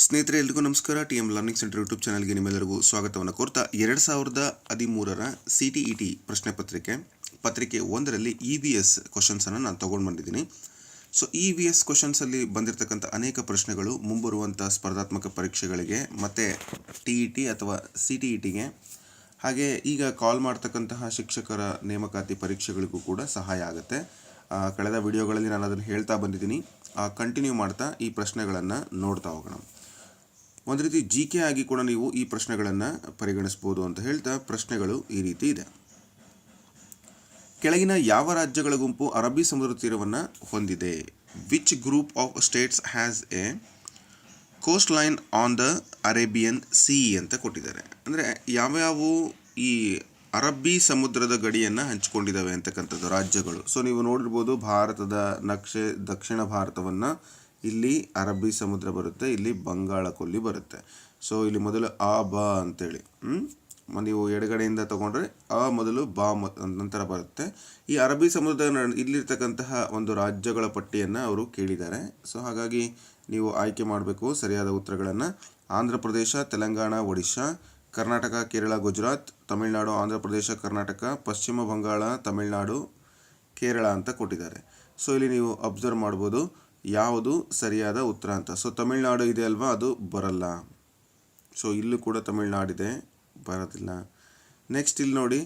ಸ್ನೇಹಿತರೆ ಎಲ್ರಿಗೂ ನಮಸ್ಕಾರ. T M learning centre YouTube ಚಾನಲ್ಗೆ ನಿಮ್ಮೆಲ್ಲರಿಗೂ ಸ್ವಾಗತವನ್ನು ಕೋರ್ತಾ 2013 CTET ಪ್ರಶ್ನೆ ಪತ್ರಿಕೆ 1ರಲ್ಲಿ EVS ಕ್ವಶನ್ಸನ್ನು ನಾನು ತೊಗೊಂಡು ಬಂದಿದ್ದೀನಿ. ಸೊ EVS ಕ್ವಶನ್ಸಲ್ಲಿ ಬಂದಿರತಕ್ಕಂಥ ಅನೇಕ ಪ್ರಶ್ನೆಗಳು ಮುಂಬರುವಂಥ ಸ್ಪರ್ಧಾತ್ಮಕ ಪರೀಕ್ಷೆಗಳಿಗೆ ಮತ್ತು TET ಅಥವಾ CTETಗೆ ಹಾಗೆ ಈಗ ಕಾಲ್ ಮಾಡ್ತಕ್ಕಂತಹ ಶಿಕ್ಷಕರ ನೇಮಕಾತಿ ಪರೀಕ್ಷೆಗಳಿಗೂ ಕೂಡ ಸಹಾಯ ಆಗುತ್ತೆ. ಕಳೆದ ವಿಡಿಯೋಗಳಲ್ಲಿ ನಾನು ಅದನ್ನು ಹೇಳ್ತಾ ಬಂದಿದ್ದೀನಿ. ಕಂಟಿನ್ಯೂ ಮಾಡ್ತಾ ಈ ಪ್ರಶ್ನೆಗಳನ್ನು ನೋಡ್ತಾ ಹೋಗೋಣ. ಒಂದು ರೀತಿ GK ಆಗಿ ಕೂಡ ನೀವು ಈ ಪ್ರಶ್ನೆಗಳನ್ನು ಪರಿಗಣಿಸ್ಬೋದು ಅಂತ ಹೇಳ್ತಾ ಪ್ರಶ್ನೆಗಳು ಈ ರೀತಿ ಇದೆ. ಕೆಳಗಿನ ಯಾವ ರಾಜ್ಯಗಳ ಗುಂಪು ಅರಬ್ಬಿ ಸಮುದ್ರ ತೀರವನ್ನು ಹೊಂದಿದೆ? Which group of states has a coastline on the Arabian sea ಅಂತ ಕೊಟ್ಟಿದ್ದಾರೆ. ಅಂದರೆ ಯಾವ್ಯಾವು ಈ ಅರಬ್ಬಿ ಸಮುದ್ರದ ಗಡಿಯನ್ನು ಹಂಚಿಕೊಂಡಿದ್ದಾವೆ ಅಂತಕ್ಕಂಥದ್ದು ರಾಜ್ಯಗಳು. ಸೊ ನೀವು ನೋಡಿರ್ಬೋದು ಭಾರತದ ನಕ್ಷೆ ದಕ್ಷಿಣ ಭಾರತವನ್ನು ಇಲ್ಲಿ ಅರಬ್ಬಿ ಸಮುದ್ರ ಬರುತ್ತೆ, ಇಲ್ಲಿ ಬಂಗಾಳ ಕೊಲ್ಲಿ ಬರುತ್ತೆ. ಸೊ ಇಲ್ಲಿ ಮೊದಲು ಬ ಅಂತೇಳಿ ನೀವು ಎಡಗಡೆಯಿಂದ ತಗೊಂಡ್ರೆ ಮೊದಲು ನಂತರ ಬರುತ್ತೆ. ಈ ಅರಬ್ಬಿ ಸಮುದ್ರದ ಇಲ್ಲಿರ್ತಕ್ಕಂತಹ ಒಂದು ರಾಜ್ಯಗಳ ಪಟ್ಟಿಯನ್ನು ಅವರು ಕೇಳಿದ್ದಾರೆ. ಸೊ ಹಾಗಾಗಿ ನೀವು ಆಯ್ಕೆ ಮಾಡಬೇಕು ಸರಿಯಾದ ಉತ್ತರಗಳನ್ನು. ಆಂಧ್ರ ಪ್ರದೇಶ, ತೆಲಂಗಾಣ, ಒಡಿಶಾ, ಕರ್ನಾಟಕ, ಕೇರಳ, ಗುಜರಾತ್, ತಮಿಳುನಾಡು, ಆಂಧ್ರ ಪ್ರದೇಶ, ಕರ್ನಾಟಕ, ಪಶ್ಚಿಮ ಬಂಗಾಳ, ತಮಿಳುನಾಡು, ಕೇರಳ ಅಂತ ಕೊಟ್ಟಿದ್ದಾರೆ. ಸೊ ಇಲ್ಲಿ ನೀವು ಅಬ್ಸರ್ವ್ ಮಾಡ್ಬೋದು ಯಾವುದು ಸರಿಯಾದ ಉತ್ತರ ಅಂತ. ಸೊ ತಮಿಳುನಾಡು ಇದೆ ಅಲ್ವಾ, ಅದು ಬರಲ್ಲ. ಸೊ ಇಲ್ಲೂ ಕೂಡ ತಮಿಳುನಾಡಿದೆ, ಬರೋದಿಲ್ಲ. ನೆಕ್ಸ್ಟ್ ಇಲ್ಲಿ ನೋಡಿ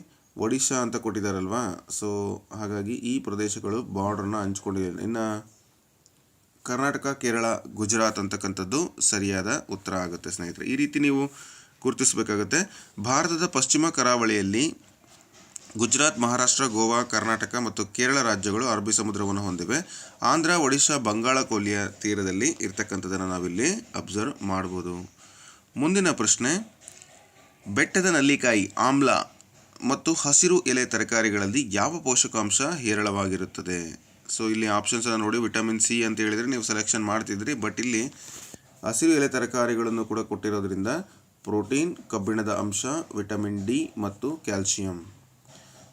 ಒಡಿಶಾ ಅಂತ ಕೊಟ್ಟಿದ್ದಾರಲ್ವಾ. ಸೊ ಹಾಗಾಗಿ ಈ ಪ್ರದೇಶಗಳು ಬಾರ್ಡ್ರನ್ನ ಹಂಚ್ಕೊಂಡಿದೆ. ಇನ್ನು ಕರ್ನಾಟಕ, ಕೇರಳ, ಗುಜರಾತ್ ಅಂತಕ್ಕಂಥದ್ದು ಸರಿಯಾದ ಉತ್ತರ ಆಗುತ್ತೆ ಸ್ನೇಹಿತರೆ. ಈ ರೀತಿ ನೀವು ಗುರುತಿಸಬೇಕಾಗುತ್ತೆ. ಭಾರತದ ಪಶ್ಚಿಮ ಕರಾವಳಿಯಲ್ಲಿ ಗುಜರಾತ್, ಮಹಾರಾಷ್ಟ್ರ, ಗೋವಾ, ಕರ್ನಾಟಕ ಮತ್ತು ಕೇರಳ ರಾಜ್ಯಗಳು ಅರಬ್ಬಿ ಸಮುದ್ರವನ್ನು ಹೊಂದಿವೆ. ಆಂಧ್ರ, ಒಡಿಶಾ, ಬಂಗಾಳ ಕೊಲ್ಲಿಯ ತೀರದಲ್ಲಿ ಇರ್ತಕ್ಕಂಥದ್ದನ್ನು ನಾವಿಲ್ಲಿ ಅಬ್ಸರ್ವ್ ಮಾಡ್ಬೋದು. ಮುಂದಿನ ಪ್ರಶ್ನೆ, ಬೆಟ್ಟದ ನಲ್ಲಿಕಾಯಿ, ಆಮ್ಲ ಮತ್ತು ಹಸಿರು ಎಲೆ ತರಕಾರಿಗಳಲ್ಲಿ ಯಾವ ಪೋಷಕಾಂಶ ಹೇರಳವಾಗಿರುತ್ತದೆ? ಸೊ ಇಲ್ಲಿ ಆಪ್ಷನ್ಸನ್ನು ನೋಡಿ. ವಿಟಮಿನ್ ಸಿ ಅಂತ ಹೇಳಿದರೆ ನೀವು ಸೆಲೆಕ್ಷನ್ ಮಾಡ್ತಿದ್ರಿ, ಬಟ್ ಇಲ್ಲಿ ಹಸಿರು ಎಲೆ ತರಕಾರಿಗಳನ್ನು ಕೂಡ ಕೊಟ್ಟಿರೋದ್ರಿಂದ ಪ್ರೋಟೀನ್, ಕಬ್ಬಿಣದ ಅಂಶ, ವಿಟಮಿನ್ ಡಿ ಮತ್ತು ಕ್ಯಾಲ್ಸಿಯಂ.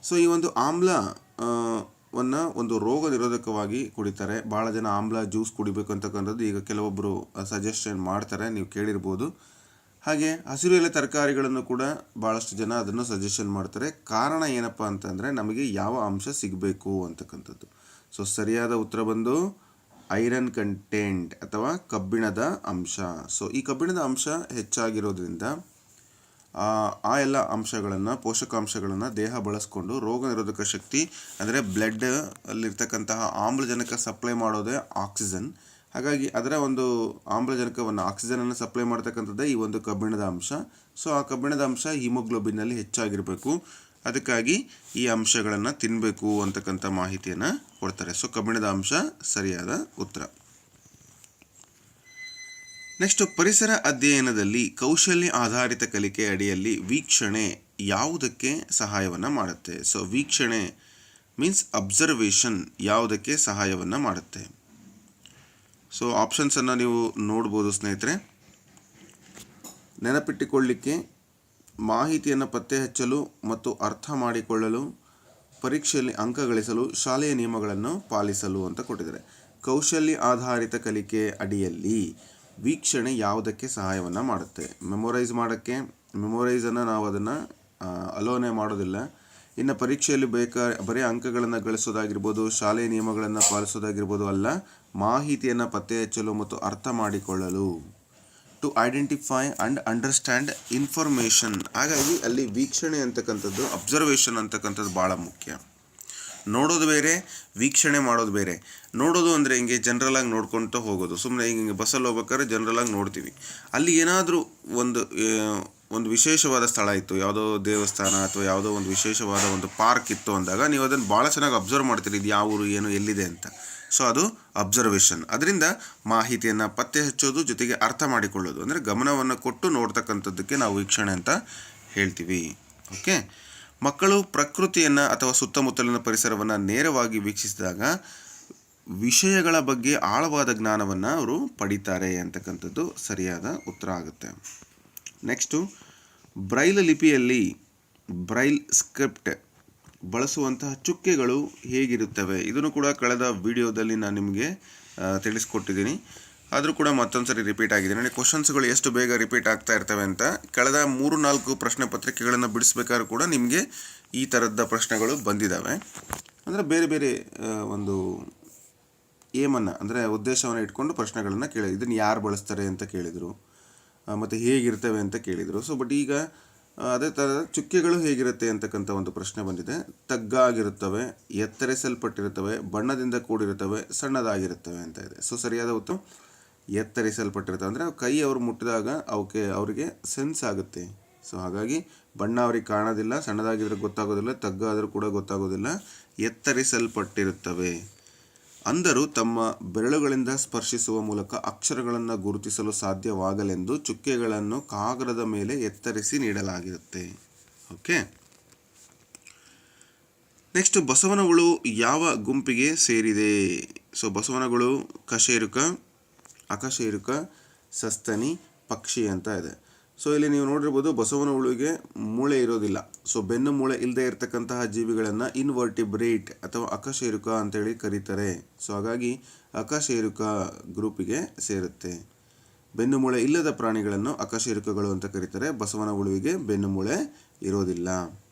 ಸೊ ಈ ಒಂದು ಆಮ್ಲವನ್ನು ಒಂದು ರೋಗ ನಿರೋಧಕವಾಗಿ ಕುಡಿತಾರೆ. ಭಾಳ ಜನ ಆಮ್ಲ ಜ್ಯೂಸ್ ಕುಡಿಬೇಕು ಅಂತಕ್ಕಂಥದ್ದು ಈಗ ಕೆಲವೊಬ್ಬರು ಸಜೆಷನ್ ಮಾಡ್ತಾರೆ, ನೀವು ಕೇಳಿರ್ಬೋದು. ಹಾಗೆ ಹಸಿರು ಎಲೆ ತರಕಾರಿಗಳನ್ನು ಕೂಡ ಭಾಳಷ್ಟು ಜನ ಅದನ್ನು ಸಜೆಷನ್ ಮಾಡ್ತಾರೆ. ಕಾರಣ ಏನಪ್ಪ ಅಂತಂದರೆ ನಮಗೆ ಯಾವ ಅಂಶ ಸಿಗಬೇಕು ಅಂತಕ್ಕಂಥದ್ದು. ಸೊ ಸರಿಯಾದ ಉತ್ತರ ಬಂದು ಐರನ್ ಕಂಟೆಂಟ್ ಅಥವಾ ಕಬ್ಬಿಣದ ಅಂಶ. ಸೊ ಈ ಕಬ್ಬಿಣದ ಅಂಶ ಹೆಚ್ಚಾಗಿರೋದ್ರಿಂದ ಆ ಎಲ್ಲ ಅಂಶಗಳನ್ನು, ಪೋಷಕಾಂಶಗಳನ್ನು ದೇಹ ಬಳಸ್ಕೊಂಡು ರೋಗ ನಿರೋಧಕ ಶಕ್ತಿ, ಅಂದರೆ ಬ್ಲಡ್ ಅಲ್ಲಿರ್ತಕ್ಕಂತಹ ಆಮ್ಲಜನಕ ಸಪ್ಲೈ ಮಾಡೋದೇ ಆಕ್ಸಿಜನ್. ಹಾಗಾಗಿ ಅದರ ಒಂದು ಆಮ್ಲಜನಕವನ್ನು, ಆಕ್ಸಿಜನನ್ನು ಸಪ್ಲೈ ಮಾಡ್ತಕ್ಕಂಥದ್ದೇ ಈ ಒಂದು ಕಬ್ಬಿಣದ ಅಂಶ. ಸೊ ಆ ಕಬ್ಬಿಣದ ಅಂಶ ಹಿಮೋಗ್ಲೋಬಿನ್ನಲ್ಲಿ ಹೆಚ್ಚಾಗಿರಬೇಕು. ಅದಕ್ಕಾಗಿ ಈ ಅಂಶಗಳನ್ನು ತಿನ್ನಬೇಕು ಅಂತಕ್ಕಂಥ ಮಾಹಿತಿಯನ್ನು ಕೊಡ್ತಾರೆ. ಸೊ ಕಬ್ಬಿಣದ ಅಂಶ ಸರಿಯಾದ ಉತ್ತರ. ನೆಕ್ಸ್ಟ್, ಪರಿಸರ ಅಧ್ಯಯನದಲ್ಲಿ ಕೌಶಲ್ಯ ಆಧಾರಿತ ಕಲಿಕೆ ಅಡಿಯಲ್ಲಿ ವೀಕ್ಷಣೆ ಯಾವುದಕ್ಕೆ ಸಹಾಯವನ್ನು ಮಾಡುತ್ತೆ? ಸೊ ವೀಕ್ಷಣೆ ಮೀನ್ಸ್ ಅಬ್ಸರ್ವೇಷನ್ ಯಾವುದಕ್ಕೆ ಸಹಾಯವನ್ನು ಮಾಡುತ್ತೆ? ಸೊ ಆಪ್ಷನ್ಸನ್ನು ನೀವು ನೋಡ್ಬೋದು ಸ್ನೇಹಿತರೆ. ನೆನಪಿಟ್ಟುಕೊಳ್ಳಲಿಕ್ಕೆ, ಮಾಹಿತಿಯನ್ನು ಪತ್ತೆ ಹಚ್ಚಲು ಮತ್ತು ಅರ್ಥ ಮಾಡಿಕೊಳ್ಳಲು, ಪರೀಕ್ಷೆಯಲ್ಲಿ ಅಂಕ ಗಳಿಸಲು, ಶಾಲೆಯ ನಿಯಮಗಳನ್ನು ಪಾಲಿಸಲು ಅಂತ ಕೊಟ್ಟಿದ್ದಾರೆ. ಕೌಶಲ್ಯ ಆಧಾರಿತ ಕಲಿಕೆ ಅಡಿಯಲ್ಲಿ ವೀಕ್ಷಣೆ ಯಾವುದಕ್ಕೆ ಸಹಾಯವನ್ನು ಮಾಡುತ್ತೆ? ಮೆಮೊರೈಸ್ ಮಾಡೋಕ್ಕೆ. ಮೆಮೊರೈಸನ್ನು ನಾವು ಅದನ್ನು ಅಲೋನೆ ಮಾಡೋದಿಲ್ಲ. ಇನ್ನು ಪರೀಕ್ಷೆಯಲ್ಲಿ ಬರೀ ಅಂಕಗಳನ್ನು ಗಳಿಸೋದಾಗಿರ್ಬೋದು, ಶಾಲೆಯ ನಿಯಮಗಳನ್ನು ಪಾಲಿಸೋದಾಗಿರ್ಬೋದು ಅಲ್ಲ, ಮಾಹಿತಿಯನ್ನು ಪತ್ತೆ ಹಚ್ಚಲು ಮತ್ತು ಅರ್ಥ ಮಾಡಿಕೊಳ್ಳಲು, to identify and understand information. ಹಾಗಾಗಿ ಅಲ್ಲಿ ವೀಕ್ಷಣೆ ಅಂತಕ್ಕಂಥದ್ದು, ಅಬ್ಸರ್ವೇಷನ್ ಅಂತಕ್ಕಂಥದ್ದು ಭಾಳ ಮುಖ್ಯ. ನೋಡೋದು ಬೇರೆ, ವೀಕ್ಷಣೆ ಮಾಡೋದು ಬೇರೆ. ನೋಡೋದು ಅಂದರೆ ಹಿಂಗೆ ಜನರಲಾಗಿ ನೋಡ್ಕೊತ ಹೋಗೋದು. ಸುಮ್ಮನೆ ಹಿಂಗೆ ಬಸ್ಸಲ್ಲಿ ಹೋಗ್ಬೇಕಾದ್ರೆ ಜನರಲಾಗಿ ನೋಡ್ತೀವಿ. ಅಲ್ಲಿ ಏನಾದರೂ ಒಂದು ವಿಶೇಷವಾದ ಸ್ಥಳ ಇತ್ತು, ಯಾವುದೋ ದೇವಸ್ಥಾನ ಅಥವಾ ಯಾವುದೋ ಒಂದು ವಿಶೇಷವಾದ ಒಂದು ಪಾರ್ಕ್ ಇತ್ತು ಅಂದಾಗ ನೀವು ಅದನ್ನು ಭಾಳ ಚೆನ್ನಾಗಿ ಅಬ್ಸರ್ವ್ ಮಾಡ್ತೀರಿ, ಇದು ಯಾವ ಊರು, ಏನು, ಎಲ್ಲಿದೆ ಅಂತ. ಸೊ ಅದು ಅಬ್ಸರ್ವೇಷನ್. ಅದರಿಂದ ಮಾಹಿತಿಯನ್ನು ಪತ್ತೆ ಹಚ್ಚೋದು ಜೊತೆಗೆ ಅರ್ಥ ಮಾಡಿಕೊಳ್ಳೋದು, ಅಂದರೆ ಗಮನವನ್ನು ಕೊಟ್ಟು ನೋಡ್ತಕ್ಕಂಥದ್ದಕ್ಕೆ ನಾವು ವೀಕ್ಷಣೆ ಅಂತ ಹೇಳ್ತೀವಿ. ಓಕೆ. ಮಕ್ಕಳು ಪ್ರಕೃತಿಯನ್ನು ಅಥವಾ ಸುತ್ತಮುತ್ತಲಿನ ಪರಿಸರವನ್ನು ನೇರವಾಗಿ ವೀಕ್ಷಿಸಿದಾಗ ವಿಷಯಗಳ ಬಗ್ಗೆ ಆಳವಾದ ಜ್ಞಾನವನ್ನು ಅವರು ಪಡಿತಾರೆ ಅಂತಕ್ಕಂಥದ್ದು ಸರಿಯಾದ ಉತ್ತರ ಆಗುತ್ತೆ. ನೆಕ್ಸ್ಟು, ಬ್ರೈಲ್ ಲಿಪಿಯಲ್ಲಿ ಬ್ರೈಲ್ ಸ್ಕ್ರಿಪ್ಟ್ ಬಳಸುವಂತಹ ಚುಕ್ಕೆಗಳು ಹೇಗಿರುತ್ತವೆ? ಇದನ್ನು ಕೂಡ ಕಳೆದ ವಿಡಿಯೋದಲ್ಲಿ ನಾನು ನಿಮಗೆ ತಿಳಿಸ್ಕೊಟ್ಟಿದ್ದೀನಿ. ಆದರೂ ಕೂಡ ಮತ್ತೊಂದು ಸರಿ ರಿಪೀಟ್ ಆಗಿದೆ ನೋಡಿ. ಕ್ವಶನ್ಸ್ಗಳು ಎಷ್ಟು ಬೇಗ ರಿಪೀಟ್ ಆಗ್ತಾ ಇರ್ತವೆ ಅಂತ, ಕಳೆದ 3-4 ಪ್ರಶ್ನೆ ಪತ್ರಿಕೆಗಳನ್ನು ಬಿಡಿಸ್ಬೇಕಾದ್ರೂ ಕೂಡ ನಿಮಗೆ ಈ ಥರದ ಪ್ರಶ್ನೆಗಳು ಬಂದಿದ್ದಾವೆ. ಅಂದರೆ ಬೇರೆ ಬೇರೆ ಒಂದು ಏಮನ್ನು ಅಂದರೆ ಉದ್ದೇಶವನ್ನು ಇಟ್ಕೊಂಡು ಪ್ರಶ್ನೆಗಳನ್ನು ಕೇಳಿದ್ರು. ಇದನ್ನು ಯಾರು ಬಳಸ್ತಾರೆ ಅಂತ ಕೇಳಿದರು, ಮತ್ತು ಹೇಗಿರ್ತವೆ ಅಂತ ಕೇಳಿದರು. ಸೊ ಬಟ್ ಈಗ ಅದೇ ಥರ ಚುಕ್ಕೆಗಳು ಹೇಗಿರುತ್ತೆ ಅಂತಕ್ಕಂಥ ಒಂದು ಪ್ರಶ್ನೆ ಬಂದಿದೆ. ತಗ್ಗಾಗಿರುತ್ತವೆ, ಎತ್ತರಿಸಲ್ಪಟ್ಟಿರುತ್ತವೆ, ಬಣ್ಣದಿಂದ ಕೂಡಿರುತ್ತವೆ, ಸಣ್ಣದಾಗಿರುತ್ತವೆ ಅಂತ ಇದೆ. ಸೊ ಸರಿಯಾದ ಉತ್ತರ ಎತ್ತರಿಸಲ್ಪಟ್ಟಿರ್ತವೆ. ಅಂದರೆ ಕೈ ಅವರು ಮುಟ್ಟಿದಾಗ ಅವರಿಗೆ ಸೆನ್ಸ್ ಆಗುತ್ತೆ. ಸೊ ಹಾಗಾಗಿ ಬಣ್ಣ ಅವ್ರಿಗೆ ಕಾಣೋದಿಲ್ಲ, ಸಣ್ಣದಾಗಿದ್ರೆ ಗೊತ್ತಾಗೋದಿಲ್ಲ, ತಗ್ಗಾದರೂ ಕೂಡ ಗೊತ್ತಾಗೋದಿಲ್ಲ, ಎತ್ತರಿಸಲ್ಪಟ್ಟಿರುತ್ತವೆ. ಅಂದರೂ ತಮ್ಮ ಬೆರಳುಗಳಿಂದ ಸ್ಪರ್ಶಿಸುವ ಮೂಲಕ ಅಕ್ಷರಗಳನ್ನು ಗುರುತಿಸಲು ಸಾಧ್ಯವಾಗಲೆಂದು ಚುಕ್ಕೆಗಳನ್ನು ಕಾಗದದ ಮೇಲೆ ಎತ್ತರಿಸಿ ನೀಡಲಾಗಿರುತ್ತೆ. ಓಕೆ, ನೆಕ್ಸ್ಟ್ ಬಸವನಹುಳು ಯಾವ ಗುಂಪಿಗೆ ಸೇರಿದೆ? ಸೊ ಬಸವನಹುಳು ಕಶೇರುಕ, ಅಕಶೇರುಕ, ಸಸ್ತನಿ, ಪಕ್ಷಿ ಅಂತ ಇದೆ. ಸೊ ಇಲ್ಲಿ ನೀವು ನೋಡಿರ್ಬೋದು ಬಸವನಹುಳುವಿಗೆ ಮೂಳೆ ಇರೋದಿಲ್ಲ. ಸೊ ಬೆನ್ನು ಮೂಳೆ ಇಲ್ಲದೆ ಇರತಕ್ಕಂತಹ ಜೀವಿಗಳನ್ನು ಇನ್ವರ್ಟಿಬ್ರೇಟ್ ಅಥವಾ ಅಕಶೇರುಕ ಅಂತೇಳಿ ಕರೀತಾರೆ. ಸೊ ಹಾಗಾಗಿ ಅಕಶೇರುಕ ಗ್ರೂಪಿಗೆ ಸೇರುತ್ತೆ. ಬೆನ್ನು ಮೂಳೆ ಇಲ್ಲದ ಪ್ರಾಣಿಗಳನ್ನು ಅಕಶೇರುಕಗಳು ಅಂತ ಕರೀತಾರೆ. ಬಸವನಹುಳುವಿಗೆ ಬೆನ್ನು ಮೂಳೆ ಇರೋದಿಲ್ಲ.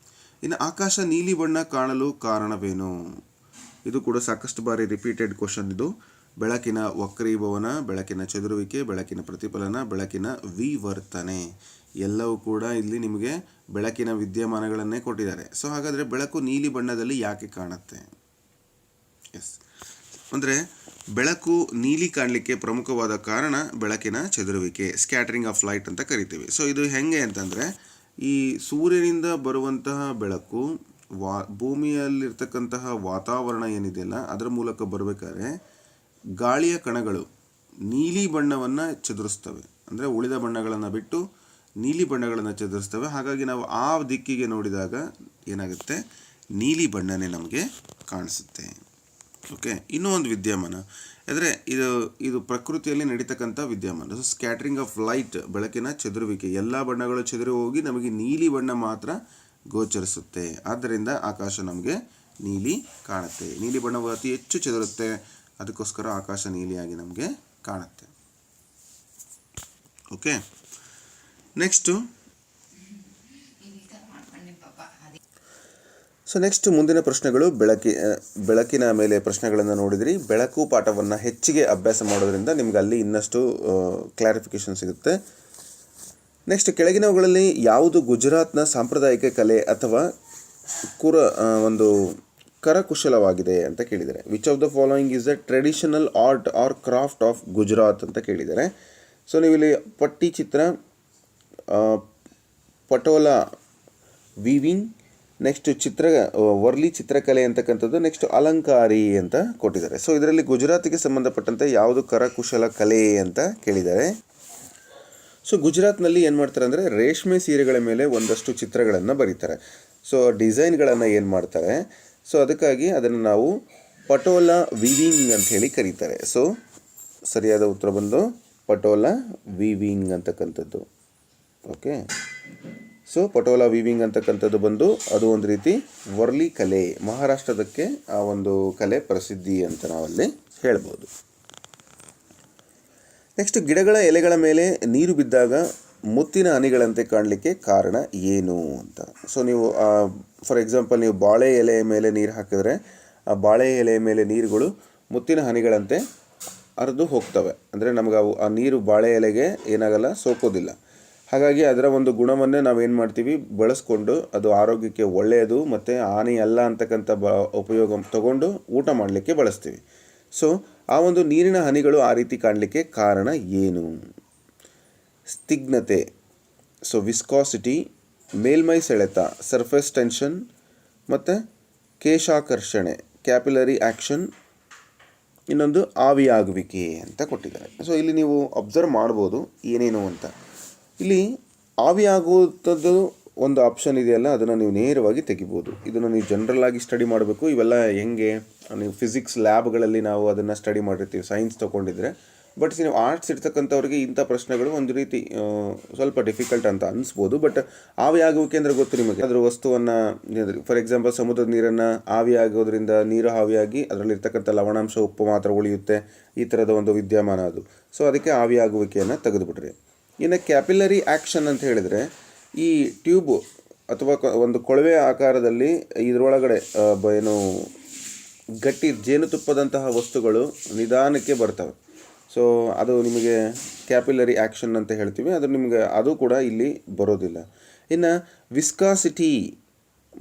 ಇನ್ನು ಆಕಾಶ ನೀಲಿ ಬಣ್ಣ ಕಾಣಲು ಕಾರಣವೇನು? ಇದು ಕೂಡ ಸಾಕಷ್ಟು ಬಾರಿ ರಿಪೀಟೆಡ್ ಕ್ವಶನ್. ಇದು ಬೆಳಕಿನ ವಕ್ರೀಭವನ, ಬೆಳಕಿನ ಚದುರುವಿಕೆ, ಬೆಳಕಿನ ಪ್ರತಿಫಲನ, ಬೆಳಕಿನ ವಿವರ್ತನೆ ಎಲ್ಲವೂ ಕೂಡ ಇಲ್ಲಿ ನಿಮಗೆ ಬೆಳಕಿನ ವಿದ್ಯಮಾನಗಳನ್ನೇ ಕೊಟ್ಟಿದ್ದಾರೆ. ಸೊ ಹಾಗಾದರೆ ಬೆಳಕು ನೀಲಿ ಬಣ್ಣದಲ್ಲಿ ಯಾಕೆ ಕಾಣುತ್ತೆ? ಎಸ್, ಅಂದರೆ ಬೆಳಕು ನೀಲಿ ಕಾಣಲಿಕ್ಕೆ ಪ್ರಮುಖವಾದ ಕಾರಣ ಬೆಳಕಿನ ಚದುರುವಿಕೆ, ಸ್ಕ್ಯಾಟರಿಂಗ್ ಆಫ್ ಲೈಟ್ ಅಂತ ಕರಿತೀವಿ. ಸೊ ಇದು ಹೆಂಗೆ ಅಂತಂದರೆ, ಈ ಸೂರ್ಯನಿಂದ ಬರುವಂತಹ ಬೆಳಕು ಭೂಮಿಯಲ್ಲಿರ್ತಕ್ಕಂತಹ ವಾತಾವರಣ ಏನಿದೆಯಲ್ಲ ಅದರ ಮೂಲಕ ಬರಬೇಕಾದ್ರೆ ಗಾಳಿಯ ಕಣಗಳು ನೀಲಿ ಬಣ್ಣವನ್ನು ಚದುರಿಸ್ತವೆ. ಅಂದರೆ ಉಳಿದ ಬಣ್ಣಗಳನ್ನು ಬಿಟ್ಟು ನೀಲಿ ಬಣ್ಣಗಳನ್ನು ಚದುರಿಸ್ತವೆ. ಹಾಗಾಗಿ ನಾವು ಆ ದಿಕ್ಕಿಗೆ ನೋಡಿದಾಗ ಏನಾಗುತ್ತೆ, ನೀಲಿ ಬಣ್ಣನೇ ನಮಗೆ ಕಾಣಿಸುತ್ತೆ. ಓಕೆ, ಇನ್ನೂ ಒಂದು ವಿದ್ಯಮಾನ ಅಂದರೆ ಇದು ಪ್ರಕೃತಿಯಲ್ಲಿ ನಡೀತಕ್ಕಂಥ ವಿದ್ಯಮಾನ. ಸೊ ಸ್ಕ್ಯಾಟ್ರಿಂಗ್ ಆಫ್ ಲೈಟ್, ಬೆಳಕಿನ ಚದುರುವಿಕೆ, ಎಲ್ಲ ಬಣ್ಣಗಳು ಚದುರಿ ಹೋಗಿ ನಮಗೆ ನೀಲಿ ಬಣ್ಣ ಮಾತ್ರ ಗೋಚರಿಸುತ್ತೆ. ಆದ್ದರಿಂದ ಆಕಾಶ ನಮಗೆ ನೀಲಿ ಕಾಣುತ್ತೆ. ನೀಲಿ ಬಣ್ಣವು ಅತಿ ಹೆಚ್ಚು ಚದುರುತ್ತೆ, ಅದಕ್ಕೋಸ್ಕರ ಆಕಾಶ ನೀಲಿಯಾಗಿ ನಮಗೆ ಕಾಣುತ್ತೆ. ಓಕೆ, ನೆಕ್ಸ್ಟು ಮುಂದಿನ ಪ್ರಶ್ನೆಗಳು ಬೆಳಕಿನ ಮೇಲೆ ಪ್ರಶ್ನೆಗಳನ್ನು ನೋಡಿದ್ರಿ. ಬೆಳಕು ಪಾಠವನ್ನು ಹೆಚ್ಚಿಗೆ ಅಭ್ಯಾಸ ಮಾಡೋದ್ರಿಂದ ನಿಮ್ಗೆ ಅಲ್ಲಿ ಇನ್ನಷ್ಟು ಕ್ಲಾರಿಫಿಕೇಶನ್ ಸಿಗುತ್ತೆ. ನೆಕ್ಸ್ಟ್ ಕೆಳಗಿನವುಗಳಲ್ಲಿ ಯಾವುದು ಗುಜರಾತ್ನ ಸಾಂಪ್ರದಾಯಿಕ ಕಲೆ ಅಥವಾ ಕರಕುಶಲವಾಗಿದೆ ಅಂತ ಕೇಳಿದ್ದಾರೆ. Which of the following is the traditional art or craft of Gujarat ಅಂತ ಕೇಳಿದ್ದಾರೆ. ಸೊ ನೀವು ಇಲ್ಲಿ Pattachitra, Patola weaving, next Warli ಚಿತ್ರಕಲೆ ಅಂತಕ್ಕಂಥದ್ದು, ನೆಕ್ಸ್ಟ್ ಅಲಂಕಾರಿ ಅಂತ ಕೊಟ್ಟಿದ್ದಾರೆ. ಸೊ ಇದರಲ್ಲಿ ಗುಜರಾತಿಗೆ ಸಂಬಂಧಪಟ್ಟಂತೆ ಯಾವುದು ಕರಕುಶಲ ಕಲೆ ಅಂತ ಕೇಳಿದ್ದಾರೆ. ಸೊ ಗುಜರಾತ್ನಲ್ಲಿ ಏನು ಮಾಡ್ತಾರೆ ಅಂದರೆ ರೇಷ್ಮೆ ಸೀರೆಗಳ ಮೇಲೆ ಒಂದಷ್ಟು ಚಿತ್ರಗಳನ್ನು ಬರೀತಾರೆ. ಸೊ ಡಿಸೈನ್ಗಳನ್ನು ಏನು ಮಾಡ್ತಾರೆ, ಸೊ ಅದಕ್ಕಾಗಿ ಅದನ್ನು ನಾವು ಪಟೋಲಾ ವೀವಿಂಗ್ ಅಂತ ಹೇಳಿ ಕರೀತಾರೆ. ಸೊ ಸರಿಯಾದ ಉತ್ತರ ಬಂದು ಪಟೋಲಾ ವೀವಿಂಗ್ ಅಂತಕ್ಕಂಥದ್ದು. ಓಕೆ, ಸೊ ಪಟೋಲಾ ವೀವಿಂಗ್ ಅಂತಕ್ಕಂಥದ್ದು ಬಂದು ಅದು ಒಂದು ರೀತಿ ವರ್ಲಿ ಕಲೆ, ಮಹಾರಾಷ್ಟ್ರದಕ್ಕೆ ಆ ಒಂದು ಕಲೆ ಪ್ರಸಿದ್ಧಿ ಅಂತ ನಾವಲ್ಲಿ ಹೇಳ್ಬೋದು. ನೆಕ್ಸ್ಟ್ ಗಿಡಗಳ ಎಲೆಗಳ ಮೇಲೆ ನೀರು ಬಿದ್ದಾಗ ಮುತ್ತಿನ ಹನಿಗಳಂತೆ ಕಾಣಲಿಕ್ಕೆ ಕಾರಣ ಏನು ಅಂತ. ಸೊ ನೀವು ಫಾರ್ ಎಕ್ಸಾಂಪಲ್ ನೀವು ಬಾಳೆ ಎಲೆಯ ಮೇಲೆ ನೀರು ಹಾಕಿದ್ರೆ ಆ ಬಾಳೆ ಎಲೆಯ ಮೇಲೆ ನೀರುಗಳು ಮುತ್ತಿನ ಹನಿಗಳಂತೆ ಹರಿದು ಹೋಗ್ತವೆ. ಅಂದರೆ ನಮಗೆ ಆ ನೀರು ಬಾಳೆ ಎಲೆಗೆ ಏನಾಗಲ್ಲ, ಸೋಕೋದಿಲ್ಲ. ಹಾಗಾಗಿ ಅದರ ಒಂದು ಗುಣವನ್ನೇ ನಾವೇನು ಮಾಡ್ತೀವಿ, ಬಳಸ್ಕೊಂಡು ಅದು ಆರೋಗ್ಯಕ್ಕೆ ಒಳ್ಳೆಯದು ಮತ್ತು ಹಾನಿ ಅಲ್ಲ ಅಂತಕ್ಕಂಥ ಉಪಯೋಗ ತಗೊಂಡು ಊಟ ಮಾಡಲಿಕ್ಕೆ ಬಳಸ್ತೀವಿ. ಸೊ ಆ ಒಂದು ನೀರಿನ ಹನಿಗಳು ಆ ರೀತಿ ಕಾಣಲಿಕ್ಕೆ ಕಾರಣ ಏನು? ಸ್ನಿಗ್ಧತೆ, ಸೊ ವಿಸ್ಕಾಸಿಟಿ, ಮೇಲ್ಮೈ ಸೆಳೆತ, ಸರ್ಫೇಸ್ ಟೆನ್ಷನ್, ಮತ್ತು ಕೇಶಾಕರ್ಷಣೆ, ಕ್ಯಾಪಿಲರಿ ಆ್ಯಕ್ಷನ್, ಇನ್ನೊಂದು ಆವಿಯಾಗುವಿಕೆ ಅಂತ ಕೊಟ್ಟಿದ್ದಾರೆ. ಸೊ ಇಲ್ಲಿ ನೀವು ಅಬ್ಸರ್ವ್ ಮಾಡ್ಬೋದು ಏನೇನು ಅಂತ. ಇಲ್ಲಿ ಆವಿಯಾಗುವಂಥದ್ದು ಒಂದು ಆಪ್ಷನ್ ಇದೆಯಲ್ಲ, ಅದನ್ನು ನೀವು ನೇರವಾಗಿ ತೆಗಿಬೋದು. ಇದನ್ನು ನೀವು ಜನರಲ್ ಆಗಿ ಸ್ಟಡಿ ಮಾಡಬೇಕು. ಇವೆಲ್ಲ ಹೆಂಗೆ ನೀವು ಫಿಸಿಕ್ಸ್ ಲ್ಯಾಬ್ಗಳಲ್ಲಿ ನಾವು ಅದನ್ನು ಸ್ಟಡಿ ಮಾಡಿರ್ತೀವಿ, ಸೈನ್ಸ್ ತೊಗೊಂಡಿದ್ರೆ ಬಟ್ ನೀವು ಆರ್ಟ್ಸ್ ಇರ್ತಕ್ಕಂಥವ್ರಿಗೆ ಇಂಥ ಪ್ರಶ್ನೆಗಳು ಒಂದು ರೀತಿ ಸ್ವಲ್ಪ ಡಿಫಿಕಲ್ಟ್ ಅಂತ ಅನಿಸ್ಬೋದು. ಬಟ್ ಆವಿಯಾಗುವಿಕೆ ಅಂದರೆ ಗೊತ್ತು ನಿಮಗೆ, ಅದರ ವಸ್ತುವನ್ನು ಫಾರ್ ಎಕ್ಸಾಂಪಲ್ ಸಮುದ್ರದ ನೀರನ್ನು ಆವಿಯಾಗೋದ್ರಿಂದ ನೀರು ಆವಿಯಾಗಿ ಅದರಲ್ಲಿರ್ತಕ್ಕಂಥ ಲವಣಾಂಶ ಉಪ್ಪು ಮಾತ್ರ ಉಳಿಯುತ್ತೆ, ಈ ಥರದ ಒಂದು ವಿದ್ಯಮಾನ ಅದು. ಸೊ ಅದಕ್ಕೆ ಆವಿಯಾಗುವಿಕೆಯನ್ನು ತೆಗೆದುಬಿಟ್ರಿ. ಇನ್ನು ಕ್ಯಾಪಿಲರಿ ಆ್ಯಕ್ಷನ್ ಅಂತ ಹೇಳಿದರೆ ಈ ಟ್ಯೂಬು ಅಥವಾ ಒಂದು ಕೊಳವೆ ಆಕಾರದಲ್ಲಿ ಇದರೊಳಗಡೆ ಏನು ಗಟ್ಟಿ ಜೇನುತುಪ್ಪದಂತಹ ವಸ್ತುಗಳು ನಿಧಾನಕ್ಕೆ ಬರ್ತವೆ. ಸೊ ಅದು ನಿಮಗೆ ಕ್ಯಾಪಿಲರಿ ಆ್ಯಕ್ಷನ್ ಅಂತ ಹೇಳ್ತೀವಿ. ಅದು ನಿಮಗೆ ಅದು ಕೂಡ ಇಲ್ಲಿ ಬರೋದಿಲ್ಲ. ಇನ್ನು ವಿಸ್ಕಾಸಿಟಿ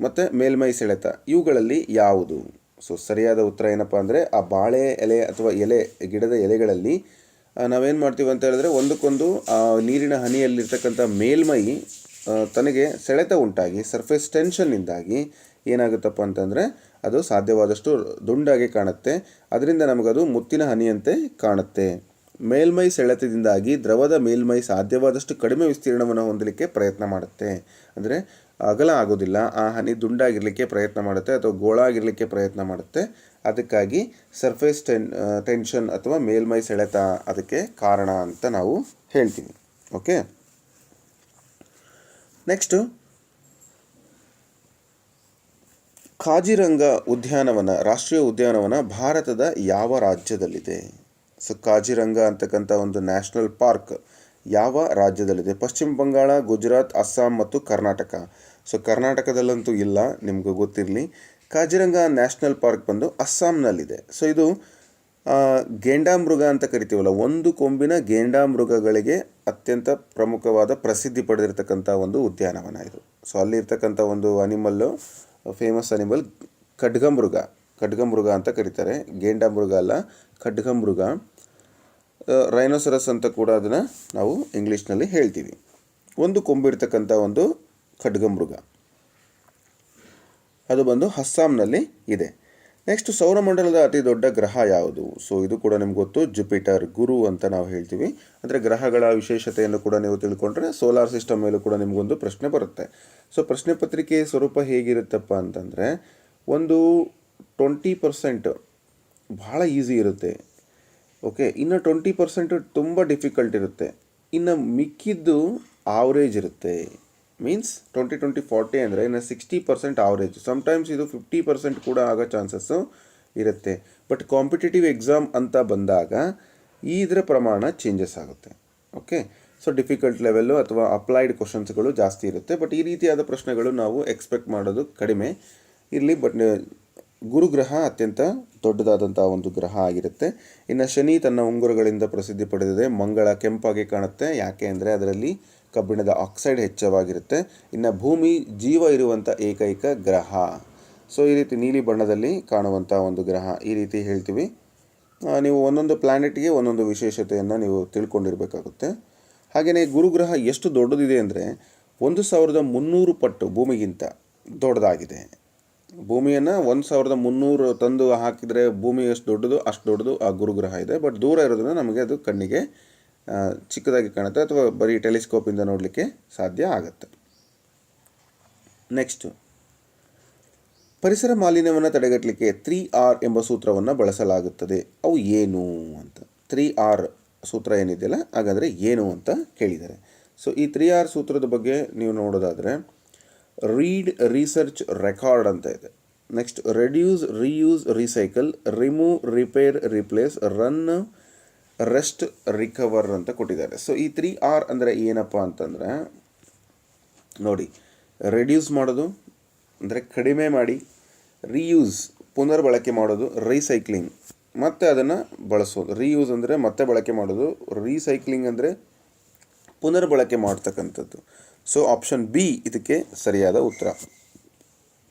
ಮತ್ತು ಮೇಲ್ಮೈ ಸೆಳೆತ ಇವುಗಳಲ್ಲಿ ಯಾವುದು? ಸೊ ಸರಿಯಾದ ಉತ್ತರ ಏನಪ್ಪ ಅಂದರೆ ಆ ಬಾಳೆ ಎಲೆ ಅಥವಾ ಗಿಡದ ಎಲೆಗಳಲ್ಲಿ ನಾವೇನು ಮಾಡ್ತೀವಿ ಅಂತ ಹೇಳಿದ್ರೆ ಒಂದಕ್ಕೊಂದು ಆ ನೀರಿನ ಹನಿಯಲ್ಲಿರ್ತಕ್ಕಂಥ ಮೇಲ್ಮೈ ತನಗೆ ಸೆಳೆತ ಉಂಟಾಗಿ ಸರ್ಫೇಸ್ ಟೆನ್ಷನ್ನಿಂದಾಗಿ ಏನಾಗುತ್ತಪ್ಪ ಅಂತಂದರೆ ಅದು ಸಾಧ್ಯವಾದಷ್ಟು ದುಂಡಾಗಿ ಕಾಣುತ್ತೆ. ಅದರಿಂದ ನಮಗದು ಮುತ್ತಿನ ಹನಿಯಂತೆ ಕಾಣುತ್ತೆ. ಮೇಲ್ಮೈ ಸೆಳೆತದಿಂದಾಗಿ ದ್ರವದ ಮೇಲ್ಮೈ ಸಾಧ್ಯವಾದಷ್ಟು ಕಡಿಮೆ ವಿಸ್ತೀರ್ಣವನ್ನು ಹೊಂದಲಿಕ್ಕೆ ಪ್ರಯತ್ನ ಮಾಡುತ್ತೆ. ಅಂದರೆ ಅಗಲ ಆಗೋದಿಲ್ಲ, ಆ ಹನಿ ದುಂಡಾಗಿರಲಿಕ್ಕೆ ಪ್ರಯತ್ನ ಮಾಡುತ್ತೆ ಅಥವಾ ಗೋಳಾಗಿರಲಿಕ್ಕೆ ಪ್ರಯತ್ನ ಮಾಡುತ್ತೆ. ಅದಕ್ಕಾಗಿ ಸರ್ಫೇಸ್ ಟೆನ್ಷನ್ ಅಥವಾ ಮೇಲ್ಮೈ ಸೆಳೆತ ಅದಕ್ಕೆ ಕಾರಣ ಅಂತ ನಾವು ಹೇಳ್ತೀವಿ. ಓಕೆ, ನೆಕ್ಸ್ಟು ಕಾಜಿರಂಗ ಉದ್ಯಾನವನ, ರಾಷ್ಟ್ರೀಯ ಉದ್ಯಾನವನ ಭಾರತದ ಯಾವ ರಾಜ್ಯದಲ್ಲಿದೆ? ಸೊ ಕಾಜಿರಂಗ ಅಂತಕ್ಕಂಥ ಒಂದು ನ್ಯಾಷನಲ್ ಪಾರ್ಕ್ ಯಾವ ರಾಜ್ಯದಲ್ಲಿದೆ? ಪಶ್ಚಿಮ ಬಂಗಾಳ, ಗುಜರಾತ್, ಅಸ್ಸಾಂ ಮತ್ತು ಕರ್ನಾಟಕ. ಸೊ ಕರ್ನಾಟಕದಲ್ಲಂತೂ ಇಲ್ಲ, ನಿಮಗೂ ಗೊತ್ತಿರಲಿ. ಕಾಜಿರಂಗ ನ್ಯಾಷನಲ್ ಪಾರ್ಕ್ ಬಂದು ಅಸ್ಸಾಂನಲ್ಲಿದೆ. ಸೊ ಇದು ಗೇಂಡಾಮೃಗ ಅಂತ ಕರಿತೀವಲ್ಲ, ಒಂದು ಕೊಂಬಿನ ಗೇಂಡಾಮೃಗಗಳಿಗೆ ಅತ್ಯಂತ ಪ್ರಮುಖವಾದ ಪ್ರಸಿದ್ಧಿ ಪಡೆದಿರ್ತಕ್ಕಂಥ ಒಂದು ಉದ್ಯಾನವನ ಇದು. ಸೊ ಅಲ್ಲಿರ್ತಕ್ಕಂಥ ಒಂದು ಅನಿಮಲ್ಲು, ಫೇಮಸ್ ಅನಿಮಲ್ ಖಡ್ಗಮೃಗ ಅಂತ ಕರೀತಾರೆ. ಗೇಂಡಾಮೃಗ ಅಲ್ಲ, ಖಡ್ಗಮೃಗ. ರೈನೋಸರಸ್ ಅಂತ ಕೂಡ ಅದನ್ನು ನಾವು ಇಂಗ್ಲೀಷ್ನಲ್ಲಿ ಹೇಳ್ತೀವಿ. ಒಂದು ಕೊಂಬಿರ್ತಕ್ಕಂಥ ಒಂದು ಖಡ್ಗಮೃಗ, ಅದು ಬಂದು ಅಸ್ಸಾಂನಲ್ಲಿ ಇದೆ. ನೆಕ್ಸ್ಟ್ ಸೌರಮಂಡಲದ ಅತಿ ದೊಡ್ಡ ಗ್ರಹ ಯಾವುದು? ಸೊ ಇದು ಕೂಡ ನಿಮ್ಗೆ ಗೊತ್ತು, ಜುಪಿಟರ್, ಗುರು ಅಂತ ನಾವು ಹೇಳ್ತೀವಿ. ಅಂದರೆ ಗ್ರಹಗಳ ವಿಶೇಷತೆಯನ್ನು ಕೂಡ ನೀವು ತಿಳ್ಕೊಂಡ್ರೆ ಸೋಲಾರ್ ಸಿಸ್ಟಮ್ ಮೇಲೂ ಕೂಡ ನಿಮಗೊಂದು ಪ್ರಶ್ನೆ ಬರುತ್ತೆ. ಸೊ ಪ್ರಶ್ನೆ ಪತ್ರಿಕೆ ಸ್ವರೂಪ ಹೇಗಿರುತ್ತಪ್ಪ ಅಂತಂದರೆ ಒಂದು 20% ಭಾಳ ಈಸಿ ಇರುತ್ತೆ. ಓಕೆ, ಇನ್ನು 20% ತುಂಬ ಡಿಫಿಕಲ್ಟ್ ಇರುತ್ತೆ. ಇನ್ನು ಮಿಕ್ಕಿದ್ದು ಆವ್ರೇಜ್ ಇರುತ್ತೆ. ಮೀನ್ಸ್ 20-20-40 ಅಂದರೆ ಇನ್ನು 60% ಆವ್ರೇಜ್. ಸಮ್ಟೈಮ್ಸ್ ಇದು 50% ಕೂಡ ಆಗೋ ಚಾನ್ಸಸ್ಸು ಇರುತ್ತೆ. ಬಟ್ ಕಾಂಪಿಟೇಟಿವ್ ಎಕ್ಸಾಮ್ ಅಂತ ಬಂದಾಗ ಇದರ ಪ್ರಮಾಣ ಚೇಂಜಸ್ ಆಗುತ್ತೆ. ಓಕೆ, ಸೊ ಡಿಫಿಕಲ್ಟ್ ಲೆವೆಲ್ಲು ಅಥವಾ ಅಪ್ಲೈಡ್ ಕ್ವಶನ್ಸ್ಗಳು ಜಾಸ್ತಿ ಇರುತ್ತೆ. ಬಟ್ ಈ ರೀತಿಯಾದ ಪ್ರಶ್ನೆಗಳು ನಾವು ಎಕ್ಸ್ಪೆಕ್ಟ್ ಮಾಡೋದು ಕಡಿಮೆ ಇರಲಿ. ಬಟ್ ಗುರುಗ್ರಹ ಅತ್ಯಂತ ದೊಡ್ಡದಾದಂಥ ಒಂದು ಗ್ರಹ ಆಗಿರುತ್ತೆ. ಇನ್ನು ಶನಿ ತನ್ನ ಉಂಗುರಗಳಿಂದ ಪ್ರಸಿದ್ಧಿ ಪಡೆದಿದೆ. ಮಂಗಳ ಕೆಂಪಾಗಿ ಕಾಣುತ್ತೆ, ಯಾಕೆ ಅಂದರೆ ಅದರಲ್ಲಿ ಕಬ್ಬಿಣದ ಆಕ್ಸೈಡ್ ಹೆಚ್ಚವಾಗಿರುತ್ತೆ. ಇನ್ನು ಭೂಮಿ ಜೀವ ಇರುವಂಥ ಏಕೈಕ ಗ್ರಹ. ಸೊ ಈ ರೀತಿ ನೀಲಿ ಬಣ್ಣದಲ್ಲಿ ಕಾಣುವಂಥ ಒಂದು ಗ್ರಹ, ಈ ರೀತಿ ಹೇಳ್ತೀವಿ. ನೀವು ಒಂದೊಂದು ಪ್ಲ್ಯಾನೆಟ್ಗೆ ಒಂದೊಂದು ವಿಶೇಷತೆಯನ್ನು ನೀವು ತಿಳ್ಕೊಂಡಿರಬೇಕಾಗುತ್ತೆ. ಹಾಗೆಯೇ ಗುರುಗ್ರಹ ಎಷ್ಟು ದೊಡ್ಡದಿದೆ ಅಂದರೆ 1300 ಪಟ್ಟು ಭೂಮಿಗಿಂತ ದೊಡ್ಡದಾಗಿದೆ. ಭೂಮಿಯನ್ನು 1300 ತಂದು ಹಾಕಿದರೆ ಭೂಮಿ ಎಷ್ಟು ದೊಡ್ಡದು ಅಷ್ಟು ದೊಡ್ಡದು ಆ ಗುರುಗ್ರಹ ಇದೆ. ಬಟ್ ದೂರ ಇರೋದ್ರಿಂದ ನಮಗೆ ಅದು ಕಣ್ಣಿಗೆ ಚಿಕ್ಕದಾಗಿ ಕಾಣುತ್ತೆ ಅಥವಾ ಬರೀ ಟೆಲಿಸ್ಕೋಪಿಂದ ನೋಡಲಿಕ್ಕೆ ಸಾಧ್ಯ ಆಗುತ್ತೆ. ನೆಕ್ಸ್ಟು ಪರಿಸರ ಮಾಲಿನ್ಯವನ್ನು ತಡೆಗಟ್ಟಲಿಕ್ಕೆ 3R ಎಂಬ ಸೂತ್ರವನ್ನು ಬಳಸಲಾಗುತ್ತದೆ. ಅವು ಏನು ಅಂತ, 3R ಸೂತ್ರ ಏನಿದೆಯಲ್ಲ ಹಾಗಾದರೆ ಏನು ಅಂತ ಕೇಳಿದ್ದಾರೆ. ಸೊ ಈ 3R ಸೂತ್ರದ ಬಗ್ಗೆ ನೀವು ನೋಡೋದಾದರೆ ರೀಡ್, ರಿಸರ್ಚ್, ರೆಕಾರ್ಡ್ ಅಂತ ಇದೆ. Next reduce, reuse, recycle, remove, repair, replace, run, rest, recover ಅಂತ ಕೊಟ್ಟಿದ್ದಾರೆ. ಸೊ ಈ 3R ಅಂದರೆ ಏನಪ್ಪ ಅಂತಂದರೆ ನೋಡಿ, ರೆಡ್ಯೂಸ್ ಮಾಡೋದು ಅಂದರೆ ಕಡಿಮೆ ಮಾಡಿ, ರೀಯೂಸ್ ಪುನರ್ಬಳಕೆ ಮಾಡೋದು, ರೀಸೈಕ್ಲಿಂಗ್ ಮತ್ತೆ ಅದನ್ನು ಬಳಸೋದು. ರೀಯೂಸ್ ಅಂದರೆ ಮತ್ತೆ ಬಳಕೆ ಮಾಡೋದು, ರೀಸೈಕ್ಲಿಂಗ್ ಅಂದರೆ ಪುನರ್ಬಳಕೆ ಮಾಡ್ತಕ್ಕಂಥದ್ದು. ಸೊ ಆಪ್ಷನ್ ಬಿ ಇದಕ್ಕೆ ಸರಿಯಾದ ಉತ್ತರ.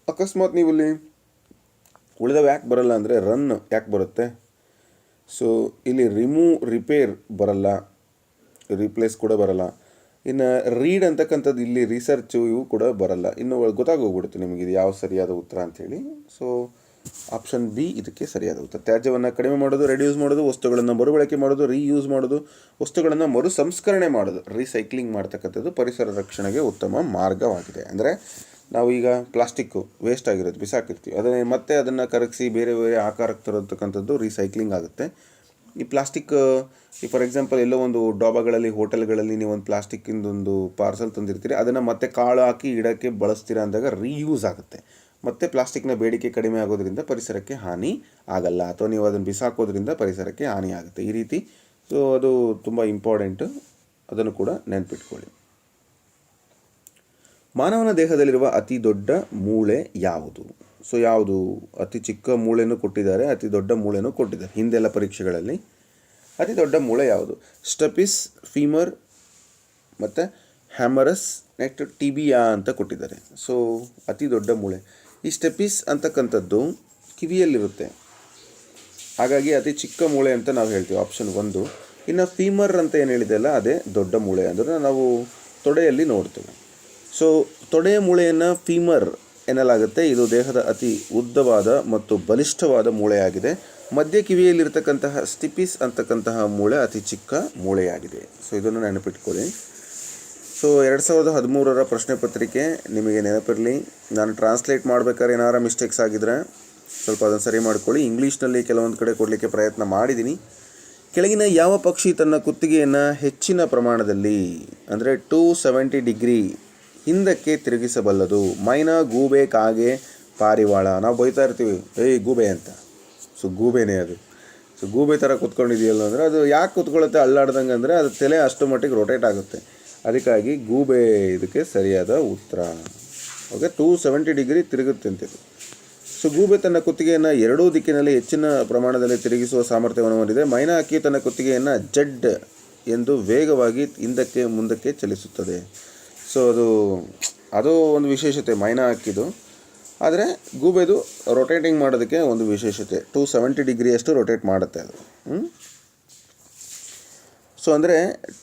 ಅಕಸ್ಮಾತ್ ನೀವು ಇಲ್ಲಿ ಉಳಿದವು ಯಾಕೆ ಬರಲ್ಲ ಅಂದರೆ ರನ್ ಯಾಕೆ ಬರುತ್ತೆ? ಸೊ ಇಲ್ಲಿ ರಿಮೂವ್, ರಿಪೇರ್ ಬರಲ್ಲ, ರಿಪ್ಲೇಸ್ ಕೂಡ ಬರಲ್ಲ. ಇನ್ನು ರೀಡ್ ಅಂತಕ್ಕಂಥದ್ದು ಇಲ್ಲಿ ರಿಸರ್ಚು ಇವು ಕೂಡ ಬರಲ್ಲ. ಇನ್ನು ಗೊತ್ತಾಗೋಗ್ಬಿಡುತ್ತೆ ನಿಮಗೆ ಇದು ಯಾವ ಸರಿಯಾದ ಉತ್ತರ ಅಂಥೇಳಿ. ಸೊ ಆಪ್ಷನ್ ಬಿ ಇದಕ್ಕೆ ಸರಿಯಾದ ಉತ್ತರ. ತ್ಯಾಜ್ಯವನ್ನು ಕಡಿಮೆ ಮಾಡೋದು, ರೆಡ್ಯೂಸ್ ಮಾಡೋದು, ವಸ್ತುಗಳನ್ನು ಮರುಬಳಕೆ ಮಾಡೋದು, ರೀಯೂಸ್ ಮಾಡೋದು, ವಸ್ತುಗಳನ್ನು ಮರು ಸಂಸ್ಕರಣೆ ಮಾಡೋದು, ರೀಸೈಕ್ಲಿಂಗ್ ಮಾಡ್ತಕ್ಕಂಥದ್ದು ಪರಿಸರ ರಕ್ಷಣೆಗೆ ಉತ್ತಮ ಮಾರ್ಗವಾಗಿದೆ. ಅಂದರೆ ನಾವು ಈಗ ಪ್ಲಾಸ್ಟಿಕ್ಕು ವೇಸ್ಟ್ ಆಗಿರೋದು ಬಿಸಾಕಿರ್ತೀವಿ, ಅದನ್ನು ಮತ್ತೆ ಅದನ್ನು ಕರಗಿಸಿ ಬೇರೆ ಬೇರೆ ಆಕಾರಕ್ಕೆ ತರತಕ್ಕಂಥದ್ದು ರೀಸೈಕ್ಲಿಂಗ್ ಆಗುತ್ತೆ. ಈ ಪ್ಲಾಸ್ಟಿಕ್, ಈ ಫಾರ್ ಎಕ್ಸಾಂಪಲ್ ಎಲ್ಲೋ ಒಂದು ಡಾಬಾಗಳಲ್ಲಿ ಹೋಟೆಲ್ಗಳಲ್ಲಿ ನೀವು ಒಂದು ಪ್ಲಾಸ್ಟಿಕ್ಕಿಂದೊಂದು ಪಾರ್ಸಲ್ ತಂದಿರ್ತೀರಿ, ಅದನ್ನು ಮತ್ತೆ ಕಾಳು ಹಾಕಿ ಇಡೋಕ್ಕೆ ಬಳಸ್ತೀರಾ ಅಂದಾಗ ರೀಯೂಸ್ ಆಗುತ್ತೆ. ಮತ್ತು ಪ್ಲಾಸ್ಟಿಕ್ನ ಬೇಡಿಕೆ ಕಡಿಮೆ ಆಗೋದ್ರಿಂದ ಪರಿಸರಕ್ಕೆ ಹಾನಿ ಆಗಲ್ಲ, ಅಥವಾ ನೀವು ಅದನ್ನು ಬಿಸಾಕೋದ್ರಿಂದ ಪರಿಸರಕ್ಕೆ ಹಾನಿ ಆಗುತ್ತೆ ಈ ರೀತಿ. ಸೊ ಅದು ತುಂಬ ಇಂಪಾರ್ಟೆಂಟು, ಅದನ್ನು ಕೂಡ ನೆನಪಿಟ್ಕೊಳ್ಳಿ. ಮಾನವನ ದೇಹದಲ್ಲಿರುವ ಅತಿ ದೊಡ್ಡ ಮೂಳೆ ಯಾವುದು? ಸೊ ಯಾವುದು? ಅತಿ ಚಿಕ್ಕ ಮೂಳೆನೂ ಕೊಟ್ಟಿದ್ದಾರೆ, ಅತಿ ದೊಡ್ಡ ಮೂಳೆನೂ ಕೊಟ್ಟಿದ್ದಾರೆ ಹಿಂದೆಲ್ಲ ಪರೀಕ್ಷೆಗಳಲ್ಲಿ. ಅತಿ ದೊಡ್ಡ ಮೂಳೆ ಯಾವುದು? ಸ್ಟೆಪಿಸ್, ಫೀಮರ್ ಮತ್ತು ಹ್ಯಾಮರಸ್, ನೆಕ್ಸ್ಟ್ ಟಿಬಿಯಾ ಅಂತ ಕೊಟ್ಟಿದ್ದಾರೆ. ಸೊ ಅತಿ ದೊಡ್ಡ ಮೂಳೆ ಈ ಸ್ಟೆಪಿಸ್ ಅಂತಕ್ಕಂಥದ್ದು ಕಿವಿಯಲ್ಲಿರುತ್ತೆ, ಹಾಗಾಗಿ ಅತಿ ಚಿಕ್ಕ ಮೂಳೆ ಅಂತ ನಾವು ಹೇಳ್ತೀವಿ, ಆಪ್ಷನ್ 1. ಇನ್ನು ಫೀಮರ್ ಅಂತ ಏನು ಹೇಳಿದೆಯಲ್ಲ, ಅದೇ ದೊಡ್ಡ ಮೂಳೆ, ಅಂದರೆ ನಾವು ತೊಡೆಯಲ್ಲಿ ನೋಡ್ತೇವೆ. ಸೊ ತೊಡೆಯ ಮೂಳೆಯನ್ನು ಫೀಮರ್ ಎನ್ನಲಾಗುತ್ತೆ. ಇದು ದೇಹದ ಅತಿ ಉದ್ದವಾದ ಮತ್ತು ಬಲಿಷ್ಠವಾದ ಮೂಳೆಯಾಗಿದೆ. ಮಧ್ಯ ಕಿವಿಯಲ್ಲಿರ್ತಕ್ಕಂತಹ ಸ್ಟಿಪಿಸ್ ಅಂತಕ್ಕಂತಹ ಮೂಳೆ ಅತಿ ಚಿಕ್ಕ ಮೂಳೆಯಾಗಿದೆ. ಸೊ ಇದನ್ನು ನೆನಪಿಟ್ಕೊಳ್ಳಿ. ಸೊ 2013ರ ಪ್ರಶ್ನೆ ಪತ್ರಿಕೆ ನಿಮಗೆ ನೆನಪಿರಲಿ. ನಾನು ಟ್ರಾನ್ಸ್ಲೇಟ್ ಮಾಡಬೇಕಾದ್ರೆ ಏನಾರ ಮಿಸ್ಟೇಕ್ಸ್ ಆಗಿದ್ರೆ ಸ್ವಲ್ಪ ಅದನ್ನು ಸರಿ ಮಾಡಿಕೊಳ್ಳಿ. ಇಂಗ್ಲೀಷ್ನಲ್ಲಿ ಕೆಲವೊಂದು ಕಡೆ ಕೊಡಲಿಕ್ಕೆ ಪ್ರಯತ್ನ ಮಾಡಿದ್ದೀನಿ. ಕೆಳಗಿನ ಯಾವ ಪಕ್ಷಿ ತನ್ನ ಕುತ್ತಿಗೆಯನ್ನು ಹೆಚ್ಚಿನ ಪ್ರಮಾಣದಲ್ಲಿ ಅಂದರೆ 270 ಡಿಗ್ರಿ ಹಿಂದಕ್ಕೆ ತಿರುಗಿಸಬಲ್ಲದು? ಮೈನಾ, ಗೂಬೆ, ಕಾಗೆ, ಪಾರಿವಾಳ. ನಾವು ಬೈತಾ ಇರ್ತೀವಿ ಏಯ್ ಗೂಬೆ ಅಂತ. ಸೊ ಗೂಬೆನೇ ಅದು. ಸೊ ಗೂಬೆ ಥರ ಕುತ್ಕೊಂಡಿದೆಯಲ್ಲ ಅಂದರೆ ಅದು ಯಾಕೆ ಕುತ್ಕೊಳ್ಳುತ್ತೆ ಅಲ್ಲಾಡ್ದಂಗೆ ಅಂದರೆ ಅದು ತಲೆ ಅಷ್ಟು ಮಟ್ಟಿಗೆ ರೊಟೇಟ್ ಆಗುತ್ತೆ, ಅದಕ್ಕಾಗಿ ಗೂಬೆ ಇದಕ್ಕೆ ಸರಿಯಾದ ಉತ್ತರ. ಓಕೆ, 270 ಡಿಗ್ರಿ ತಿರುಗುತ್ತೆ ಅಂತಿದೆ. ಸೊ ಗೂಬೆ ತನ್ನ ಕುತ್ತಿಗೆಯನ್ನು ಎರಡೂ ದಿಕ್ಕಿನಲ್ಲಿ ಹೆಚ್ಚಿನ ಪ್ರಮಾಣದಲ್ಲಿ ತಿರುಗಿಸುವ ಸಾಮರ್ಥ್ಯವನ್ನು ಹೊಂದಿದೆ. ಮೈನಾ ಹಕ್ಕಿ ತನ್ನ ಕುತ್ತಿಗೆಯನ್ನು ಜಡ್ ಎಂದು ವೇಗವಾಗಿ ಹಿಂದಕ್ಕೆ ಮುಂದಕ್ಕೆ ಚಲಿಸುತ್ತದೆ. ಸೊ ಅದು ಒಂದು ವಿಶೇಷತೆ ಮೈನಾ ಹಕ್ಕಿದು. ಆದರೆ ಗೂಬೆದು ರೊಟೇಟಿಂಗ್ ಮಾಡೋದಕ್ಕೆ ಒಂದು ವಿಶೇಷತೆ, 270 ಡಿಗ್ರಿಯಷ್ಟು ರೊಟೇಟ್ ಮಾಡುತ್ತೆ ಅದು. ಸೊ ಅಂದರೆ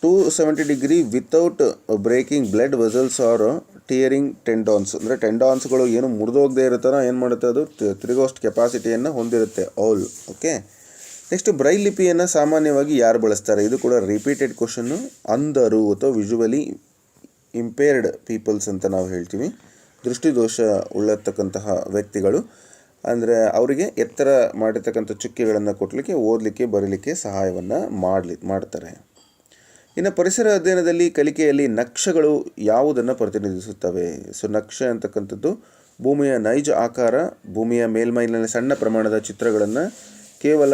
270 degree without breaking blood vessels or tearing tendons. ಅಂದರೆ ಟೆಂಡಾನ್ಸ್ಗಳು ಏನು ಮುರಿದೋಗದೆ ಇರುತ್ತಾರೋ ಏನು ಮಾಡುತ್ತೆ, ಅದು ತಿರುಗೋಷ್ಟು ಕೆಪಾಸಿಟಿಯನ್ನು ಹೊಂದಿರುತ್ತೆ ಆಲ್. ಓಕೆ, ನೆಕ್ಸ್ಟ್ ಬ್ರೈಲ್ ಲಿಪಿಯನ್ನು ಸಾಮಾನ್ಯವಾಗಿ ಯಾರು ಬಳಸ್ತಾರೆ? ಇದು ಕೂಡ ರಿಪೀಟೆಡ್ ಕ್ವಶನ್ನು. ಅಂಧರು ಅಥವಾ ವಿಜುವಲಿ ಇಂಪೇರ್ಡ್ ಪೀಪಲ್ಸ್ ಅಂತ ನಾವು ಹೇಳ್ತೀವಿ. ದೃಷ್ಟಿದೋಷ ಉಳ್ಳತಕ್ಕಂತಹ ವ್ಯಕ್ತಿಗಳು, ಅಂದರೆ ಅವರಿಗೆ ಎತ್ತರ ಮಾಡಿರ್ತಕ್ಕಂಥ ಚುಕ್ಕೆಗಳನ್ನು ಕೊಡಲಿಕ್ಕೆ, ಓದಲಿಕ್ಕೆ, ಬರೀಲಿಕ್ಕೆ ಸಹಾಯವನ್ನು ಮಾಡ್ತಾರೆ. ಇನ್ನು ಪರಿಸರ ಅಧ್ಯಯನದಲ್ಲಿ ಕಲಿಕೆಯಲ್ಲಿ ನಕ್ಷೆಗಳು ಯಾವುದನ್ನು ಪ್ರತಿನಿಧಿಸುತ್ತವೆ? ಸೊ ನಕ್ಷೆ ಅಂತಕ್ಕಂಥದ್ದು ಭೂಮಿಯ ನೈಜ ಆಕಾರ, ಭೂಮಿಯ ಮೇಲ್ಮೈನಲ್ಲಿ ಸಣ್ಣ ಪ್ರಮಾಣದ ಚಿತ್ರಗಳನ್ನು, ಕೇವಲ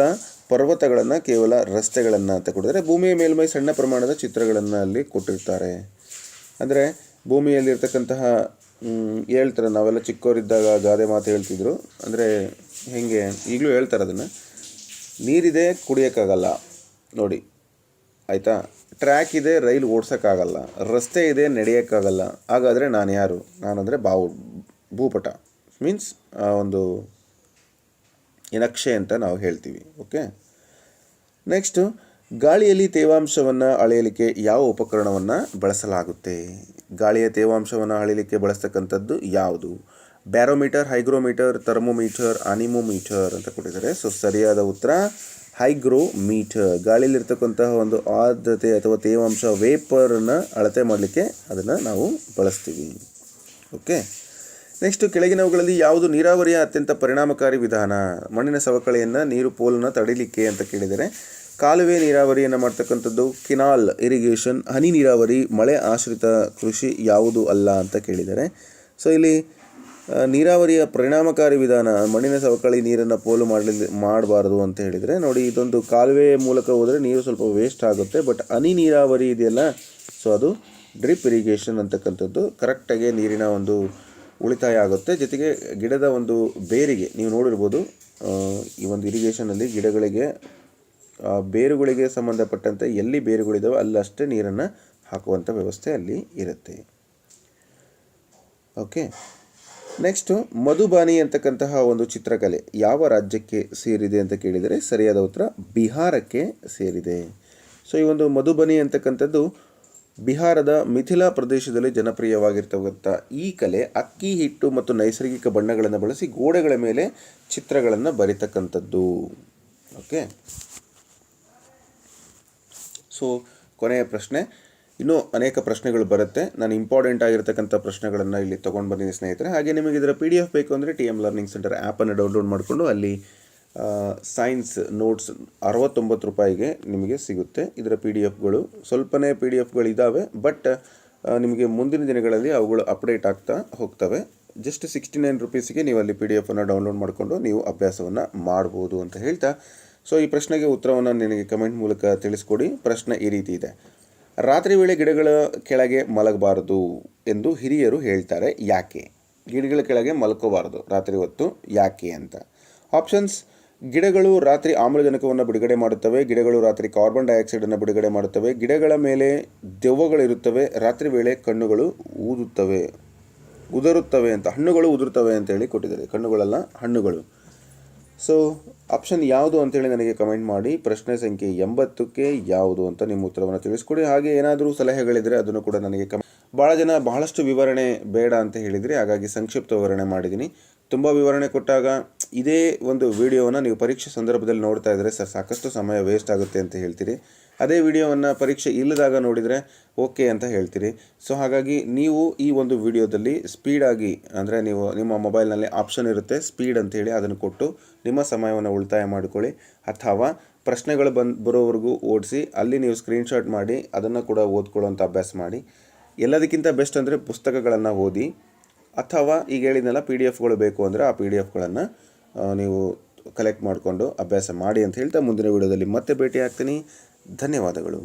ಪರ್ವತಗಳನ್ನು, ಕೇವಲ ರಸ್ತೆಗಳನ್ನು ಅಂತ ಕೊಟ್ಟಿದ್ದಾರೆ. ಭೂಮಿಯ ಮೇಲ್ಮೈ ಸಣ್ಣ ಪ್ರಮಾಣದ ಚಿತ್ರಗಳನ್ನು ಅಲ್ಲಿ ಕೊಟ್ಟಿರ್ತಾರೆ. ಅಂದರೆ ಭೂಮಿಯಲ್ಲಿರ್ತಕ್ಕಂತಹ ಹೇಳ್ತಾರೆ, ನಾವೆಲ್ಲ ಚಿಕ್ಕವರಿದ್ದಾಗ ಗಾದೆ ಮಾತು ಹೇಳ್ತಿದ್ರು. ಅಂದರೆ ಹೇಗೆ ಈಗಲೂ ಹೇಳ್ತಾರೆ ಅದನ್ನು, ನೀರಿದೆ ಕುಡಿಯೋಕ್ಕಾಗಲ್ಲ ನೋಡಿ ಆಯಿತಾ, ಟ್ರ್ಯಾಕ್ ಇದೆ ರೈಲು ಓಡ್ಸೋಕ್ಕಾಗಲ್ಲ, ರಸ್ತೆ ಇದೆ ನಡೆಯೋಕ್ಕಾಗಲ್ಲ, ಹಾಗಾದರೆ ನಾನು ಯಾರು? ನಾನಂದರೆ ಭೂಪಟ ಮೀನ್ಸ್ ಒಂದು ನಕ್ಷೆ ಅಂತ ನಾವು ಹೇಳ್ತೀವಿ. ಓಕೆ, ನೆಕ್ಸ್ಟು ಗಾಳಿಯಲ್ಲಿ ತೇವಾಂಶವನ್ನು ಅಳೆಯಲಿಕ್ಕೆ ಯಾವ ಉಪಕರಣವನ್ನು ಬಳಸಲಾಗುತ್ತೆ? ಗಾಳಿಯ ತೇವಾಂಶವನ್ನು ಅಳೆಯಲಿಕ್ಕೆ ಬಳಸ್ತಕ್ಕಂಥದ್ದು ಯಾವುದು? ಬ್ಯಾರೋಮೀಟರ್, ಹೈಗ್ರೋಮೀಟರ್, ಥರ್ಮೋಮೀಟರ್, ಅನಿಮೋಮೀಟರ್ ಅಂತ ಕೊಟ್ಟಿದ್ದಾರೆ. ಸೊ ಸರಿಯಾದ ಉತ್ತರ ಹೈಗ್ರೋಮೀಟರ್. ಗಾಳಿಯಲ್ಲಿರ್ತಕ್ಕಂತಹ ಒಂದು ಆರ್ದ್ರತೆ ಅಥವಾ ತೇವಾಂಶ ವೇಪರನ್ನು ಅಳತೆ ಮಾಡಲಿಕ್ಕೆ ಅದನ್ನು ನಾವು ಬಳಸ್ತೀವಿ. ಓಕೆ, ನೆಕ್ಸ್ಟು ಕೆಳಗಿನವುಗಳಲ್ಲಿ ಯಾವುದು ನೀರಾವರಿಯ ಅತ್ಯಂತ ಪರಿಣಾಮಕಾರಿ ವಿಧಾನ? ಮಣ್ಣಿನ ಸವಕಳಿಯನ್ನು, ನೀರು ಪೋಲನ್ನು ತಡಿಲಿಕ್ಕೆ ಅಂತ ಕೇಳಿದರೆ ಕಾಲುವೆ ನೀರಾವರಿಯನ್ನು ಮಾಡ್ತಕ್ಕಂಥದ್ದು, ಕೆನಾಲ್ ಇರಿಗೇಷನ್, ಹನಿ ನೀರಾವರಿ, ಮಳೆ ಆಶ್ರಿತ ಕೃಷಿ ಯಾವುದು ಅಲ್ಲ ಅಂತ ಕೇಳಿದ್ದಾರೆ. ಸೊ ಇಲ್ಲಿ ನೀರಾವರಿಯ ಪರಿಣಾಮಕಾರಿ ವಿಧಾನ ಮಣ್ಣಿನ ಸವಕಳಿ ನೀರನ್ನು ಪೋಲು ಮಾಡಬಾರ್ದು ಅಂತ ಹೇಳಿದರೆ ನೋಡಿ, ಇದೊಂದು ಕಾಲುವೆ ಮೂಲಕ ಹೋದರೆ ನೀರು ಸ್ವಲ್ಪ ವೇಸ್ಟ್ ಆಗುತ್ತೆ. ಬಟ್ ಹನಿ ನೀರಾವರಿ ಇದೆಯಲ್ಲ, ಸೊ ಅದು ಡ್ರಿಪ್ ಇರಿಗೇಷನ್ ಅಂತಕ್ಕಂಥದ್ದು ಕರೆಕ್ಟಾಗಿ ನೀರಿನ ಒಂದು ಉಳಿತಾಯ ಆಗುತ್ತೆ. ಜೊತೆಗೆ ಗಿಡದ ಒಂದು ಬೇರಿಗೆ ನೀವು ನೋಡಿರ್ಬೋದು, ಈ ಒಂದು ಇರಿಗೇಷನಲ್ಲಿ ಗಿಡಗಳಿಗೆ ಬೇರುಗಳಿಗೆ ಸಂಬಂಧಪಟ್ಟಂತೆ ಎಲ್ಲಿ ಬೇರುಗಳಿದ್ದಾವೆ ಅಲ್ಲಷ್ಟೇ ನೀರನ್ನು ಹಾಕುವಂಥ ವ್ಯವಸ್ಥೆ ಅಲ್ಲಿ ಇರುತ್ತೆ. ಓಕೆ, ನೆಕ್ಸ್ಟು ಮಧುಬಾನಿ ಅಂತಕ್ಕಂತಹ ಒಂದು ಚಿತ್ರಕಲೆ ಯಾವ ರಾಜ್ಯಕ್ಕೆ ಸೇರಿದೆ ಅಂತ ಕೇಳಿದರೆ ಸರಿಯಾದ ಉತ್ತರ ಬಿಹಾರಕ್ಕೆ ಸೇರಿದೆ. ಸೊ ಈ ಒಂದು ಮಧುಬನಿ ಅಂತಕ್ಕಂಥದ್ದು ಬಿಹಾರದ ಮಿಥಿಲಾ ಪ್ರದೇಶದಲ್ಲಿ ಜನಪ್ರಿಯವಾಗಿರ್ತಕ್ಕಂಥ ಈ ಕಲೆ ಅಕ್ಕಿ ಹಿಟ್ಟು ಮತ್ತು ನೈಸರ್ಗಿಕ ಬಣ್ಣಗಳನ್ನು ಬಳಸಿ ಗೋಡೆಗಳ ಮೇಲೆ ಚಿತ್ರಗಳನ್ನು ಬರೀತಕ್ಕಂಥದ್ದು. ಓಕೆ, ಸೊ ಕೊನೆಯ ಪ್ರಶ್ನೆ. ಇನ್ನೂ ಅನೇಕ ಪ್ರಶ್ನೆಗಳು ಬರುತ್ತೆ. ನಾನು ಇಂಪಾರ್ಟೆಂಟ್ ಆಗಿರ್ತಕ್ಕಂಥ ಪ್ರಶ್ನೆಗಳನ್ನು ಇಲ್ಲಿ ತೊಗೊಂಡು ಬಂದಿದ್ದೀನಿ ಸ್ನೇಹಿತರೆ. ಹಾಗೆ ನಿಮಗೆ ಇದರ PDF ಬೇಕು ಅಂದರೆ TM ಲರ್ನಿಂಗ್ ಸೆಂಟರ್ ಆ್ಯಪನ್ನು ಡೌನ್ಲೋಡ್ ಮಾಡಿಕೊಂಡು ಅಲ್ಲಿ ಸೈನ್ಸ್ ನೋಟ್ಸ್ 69 ರೂಪಾಯಿಗೆ ನಿಮಗೆ ಸಿಗುತ್ತೆ. ಇದರ PDF ಸ್ವಲ್ಪನೇ PDFಗಳಿದ್ದಾವೆ, ಬಟ್ ನಿಮಗೆ ಮುಂದಿನ ದಿನಗಳಲ್ಲಿ ಅವುಗಳು ಅಪ್ಡೇಟ್ ಆಗ್ತಾ ಹೋಗ್ತವೆ. ಜಸ್ಟ್ 69 ರುಪೀಸಿಗೆ ನೀವು ಅಲ್ಲಿ PDF ಡೌನ್ಲೋಡ್ ಮಾಡಿಕೊಂಡು ನೀವು ಅಭ್ಯಾಸವನ್ನು ಮಾಡ್ಬೋದು ಅಂತ ಹೇಳ್ತಾ, ಸೊ ಈ ಪ್ರಶ್ನೆಗೆ ಉತ್ತರವನ್ನು ನನಗೆ ಕಮೆಂಟ್ ಮೂಲಕ ತಿಳಿಸ್ಕೊಡಿ. ಪ್ರಶ್ನೆ ಈ ರೀತಿ ಇದೆ: ರಾತ್ರಿ ವೇಳೆ ಗಿಡಗಳ ಕೆಳಗೆ ಮಲಗಬಾರದು ಎಂದು ಹಿರಿಯರು ಹೇಳ್ತಾರೆ, ಯಾಕೆ? ಗಿಡಗಳ ಕೆಳಗೆ ಮಲ್ಕೋಬಾರದು ರಾತ್ರಿ ಹೊತ್ತು, ಯಾಕೆ ಅಂತ. ಆಪ್ಷನ್ಸ್: ಗಿಡಗಳು ರಾತ್ರಿ ಆಮ್ಲಜನಕವನ್ನು ಬಿಡುಗಡೆ ಮಾಡುತ್ತವೆ, ಗಿಡಗಳು ರಾತ್ರಿ ಕಾರ್ಬನ್ ಡೈಆಕ್ಸೈಡನ್ನು ಬಿಡುಗಡೆ ಮಾಡುತ್ತವೆ, ಗಿಡಗಳ ಮೇಲೆ ದೆವ್ವಗಳಿರುತ್ತವೆ, ರಾತ್ರಿ ವೇಳೆ ಕಣ್ಣುಗಳು ಉದುರುತ್ತವೆ ಅಂತ, ಹಣ್ಣುಗಳು ಉದುರುತ್ತವೆ ಅಂತೇಳಿ ಕೊಟ್ಟಿದ್ದಾರೆ. ಕಣ್ಣುಗಳಲ್ಲ, ಹಣ್ಣುಗಳು. ಸೊ ಆಪ್ಷನ್ ಯಾವುದು ಅಂತೇಳಿ ನನಗೆ ಕಮೆಂಟ್ ಮಾಡಿ. ಪ್ರಶ್ನೆ ಸಂಖ್ಯೆ 80ಕ್ಕೆ ಯಾವುದು ಅಂತ ನಿಮ್ಮ ಉತ್ತರವನ್ನು ತಿಳಿಸ್ಕೊಡಿ. ಹಾಗೆ ಏನಾದರೂ ಸಲಹೆಗಳಿದ್ದರೆ ಅದನ್ನು ಕೂಡ ನನಗೆ ಭಾಳ ಜನ ಬಹಳಷ್ಟು ವಿವರಣೆ ಬೇಡ ಅಂತ ಹೇಳಿದರೆ, ಹಾಗಾಗಿ ಸಂಕ್ಷಿಪ್ತ ವಿವರಣೆ ಮಾಡಿದ್ದೀನಿ. ತುಂಬ ವಿವರಣೆ ಕೊಟ್ಟಾಗ ಇದೇ ಒಂದು ವಿಡಿಯೋವನ್ನು ನೀವು ಪರೀಕ್ಷೆ ಸಂದರ್ಭದಲ್ಲಿ ನೋಡ್ತಾ ಇದ್ದರೆ ಸಾಕಷ್ಟು ಸಮಯ ವೇಸ್ಟ್ ಆಗುತ್ತೆ ಅಂತ ಹೇಳ್ತೀರಿ. ಅದೇ ವಿಡಿಯೋವನ್ನು ಪರೀಕ್ಷೆ ಇಲ್ಲದಾಗ ನೋಡಿದರೆ ಓಕೆ ಅಂತ ಹೇಳ್ತೀರಿ. ಸೊ ಹಾಗಾಗಿ ನೀವು ಈ ಒಂದು ವಿಡಿಯೋದಲ್ಲಿ ಸ್ಪೀಡಾಗಿ, ಅಂದರೆ ನೀವು ನಿಮ್ಮ ಮೊಬೈಲ್ನಲ್ಲಿ ಆಪ್ಷನ್ ಇರುತ್ತೆ ಸ್ಪೀಡ್ ಅಂತೇಳಿ, ಅದನ್ನು ಕೊಟ್ಟು ನಿಮ್ಮ ಸಮಯವನ್ನು ಉಳಿತಾಯ ಮಾಡಿಕೊಳ್ಳಿ. ಅಥವಾ ಪ್ರಶ್ನೆಗಳು ಬರೋವರೆಗೂ ಓಡಿಸಿ ಅಲ್ಲಿ ನೀವು ಸ್ಕ್ರೀನ್ಶಾಟ್ ಮಾಡಿ ಅದನ್ನು ಕೂಡ ಓದ್ಕೊಳ್ಳೋಂಥ ಅಭ್ಯಾಸ ಮಾಡಿ. ಎಲ್ಲದಕ್ಕಿಂತ ಬೆಸ್ಟ್ ಅಂದರೆ ಪುಸ್ತಕಗಳನ್ನು ಓದಿ, ಅಥವಾ ಈಗ ಹೇಳಿದ್ನಲ್ಲ PDF ಬೇಕು ಅಂದರೆ ಆ PDF ನೀವು ಕಲೆಕ್ಟ್ ಮಾಡಿಕೊಂಡು ಅಭ್ಯಾಸ ಮಾಡಿ ಅಂತ ಹೇಳ್ತಾ ಮುಂದಿನ ವಿಡಿಯೋದಲ್ಲಿ ಮತ್ತೆ ಭೇಟಿ ಆಗ್ತೀನಿ. ಧನ್ಯವಾದಗಳು.